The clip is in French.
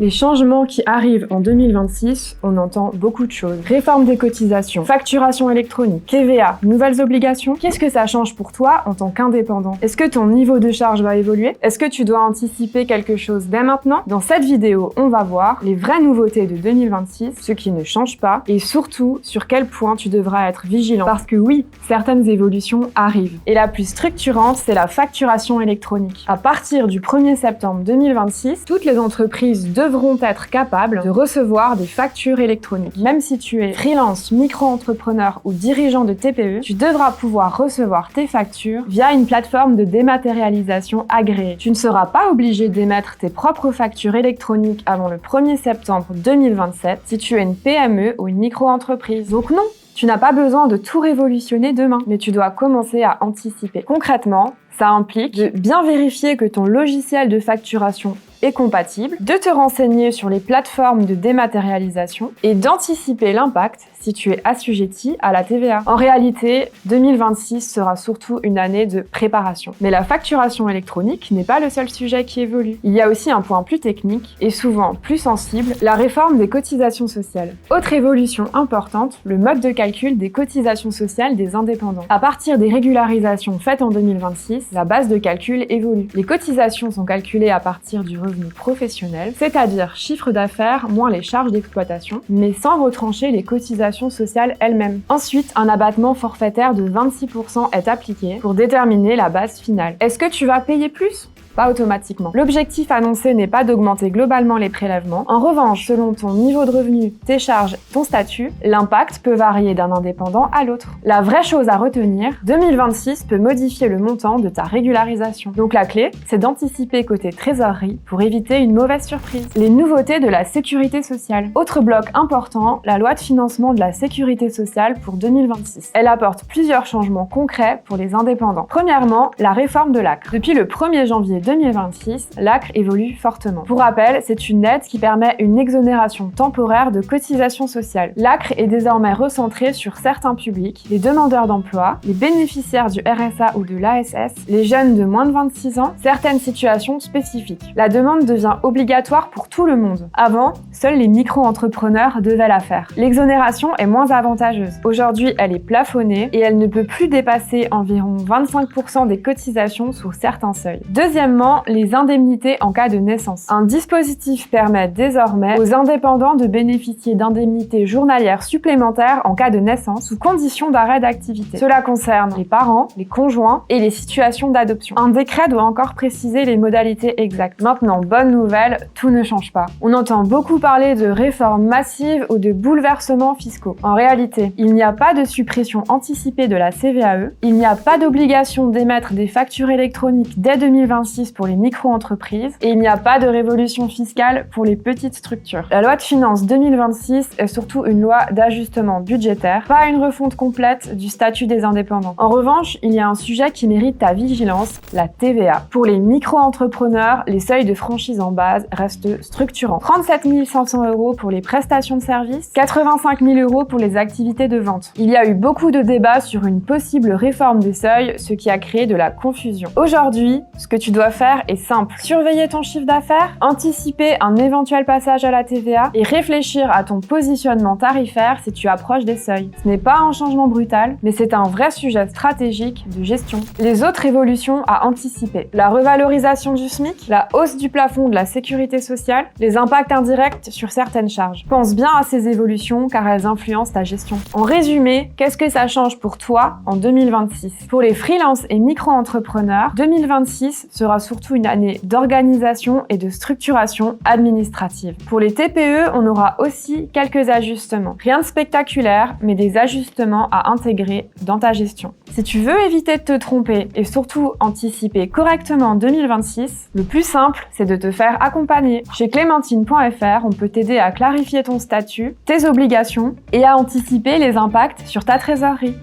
Les changements qui arrivent en 2026, on entend beaucoup de choses. Réforme des cotisations, facturation électronique, TVA, nouvelles obligations. Qu'est-ce que ça change pour toi en tant qu'indépendant? Est-ce que ton niveau de charge va évoluer? Est-ce que tu dois anticiper quelque chose dès maintenant? Dans cette vidéo, on va voir les vraies nouveautés de 2026, ce qui ne change pas, et surtout sur quel point tu devras être vigilant. Parce que oui, certaines évolutions arrivent. Et la plus structurante, c'est la facturation électronique. À partir du 1er septembre 2026, toutes les entreprises devront être capables de recevoir des factures électroniques. Même si tu es freelance, micro-entrepreneur ou dirigeant de TPE, tu devras pouvoir recevoir tes factures via une plateforme de dématérialisation agréée. Tu ne seras pas obligé d'émettre tes propres factures électroniques avant le 1er septembre 2027 si tu es une PME ou une micro-entreprise. Donc non, tu n'as pas besoin de tout révolutionner demain, mais tu dois commencer à anticiper. Concrètement, ça implique de bien vérifier que ton logiciel de facturation est compatible, de te renseigner sur les plateformes de dématérialisation et d'anticiper l'impact si tu es assujetti à la TVA. En réalité, 2026 sera surtout une année de préparation. Mais la facturation électronique n'est pas le seul sujet qui évolue. Il y a aussi un point plus technique et souvent plus sensible, la réforme des cotisations sociales. Autre évolution importante, le mode de calcul des cotisations sociales des indépendants. À partir des régularisations faites en 2026, la base de calcul évolue. Les cotisations sont calculées à partir du revenu professionnel, c'est-à-dire chiffre d'affaires moins les charges d'exploitation, mais sans retrancher les cotisations sociales elles-mêmes. Ensuite, un abattement forfaitaire de 26% est appliqué pour déterminer la base finale. Est-ce que tu vas payer plus ? Pas automatiquement. L'objectif annoncé n'est pas d'augmenter globalement les prélèvements. En revanche, selon ton niveau de revenu, tes charges, ton statut, l'impact peut varier d'un indépendant à l'autre. La vraie chose à retenir, 2026 peut modifier le montant de ta régularisation. Donc la clé, c'est d'anticiper côté trésorerie pour éviter une mauvaise surprise. Les nouveautés de la sécurité sociale. Autre bloc important, la loi de financement de la sécurité sociale pour 2026. Elle apporte plusieurs changements concrets pour les indépendants. Premièrement, la réforme de l'ACRE. Depuis le 1er janvier 2026, l'ACRE évolue fortement. Pour rappel, c'est une aide qui permet une exonération temporaire de cotisations sociales. L'ACRE est désormais recentrée sur certains publics, les demandeurs d'emploi, les bénéficiaires du RSA ou de l'ASS, les jeunes de moins de 26 ans, certaines situations spécifiques. La demande devient obligatoire pour tout le monde. Avant, seuls les micro-entrepreneurs devaient la faire. L'exonération est moins avantageuse. Aujourd'hui, elle est plafonnée et elle ne peut plus dépasser environ 25% des cotisations sous certains seuils. Deuxièmement, les indemnités en cas de naissance. Un dispositif permet désormais aux indépendants de bénéficier d'indemnités journalières supplémentaires en cas de naissance sous condition d'arrêt d'activité. Cela concerne les parents, les conjoints et les situations d'adoption. Un décret doit encore préciser les modalités exactes. Maintenant, bonne nouvelle, tout ne change pas. On entend beaucoup parler de réformes massives ou de bouleversements fiscaux. En réalité, il n'y a pas de suppression anticipée de la CVAE, il n'y a pas d'obligation d'émettre des factures électroniques dès 2026 pour les micro-entreprises et il n'y a pas de révolution fiscale pour les petites structures. La loi de finances 2026 est surtout une loi d'ajustement budgétaire, pas une refonte complète du statut des indépendants. En revanche, il y a un sujet qui mérite ta vigilance, la TVA. Pour les micro-entrepreneurs, les seuils de franchise en base restent structurants. 37 500 € pour les prestations de services, 85 000 € pour les activités de vente. Il y a eu beaucoup de débats sur une possible réforme des seuils, ce qui a créé de la confusion. Aujourd'hui, ce que tu dois faire est simple. Surveiller ton chiffre d'affaires, anticiper un éventuel passage à la TVA et réfléchir à ton positionnement tarifaire si tu approches des seuils. Ce n'est pas un changement brutal, mais c'est un vrai sujet stratégique de gestion. Les autres évolutions à anticiper. La revalorisation du SMIC, la hausse du plafond de la sécurité sociale, les impacts indirects sur certaines charges. Pense bien à ces évolutions car elles influencent ta gestion. En résumé, qu'est-ce que ça change pour toi en 2026? Pour les freelances et micro-entrepreneurs, 2026 sera surtout une année d'organisation et de structuration administrative. Pour les TPE, on aura aussi quelques ajustements. Rien de spectaculaire, mais des ajustements à intégrer dans ta gestion. Si tu veux éviter de te tromper et surtout anticiper correctement 2026, le plus simple, c'est de te faire accompagner. Chez clémentine.fr, on peut t'aider à clarifier ton statut, tes obligations et à anticiper les impacts sur ta trésorerie.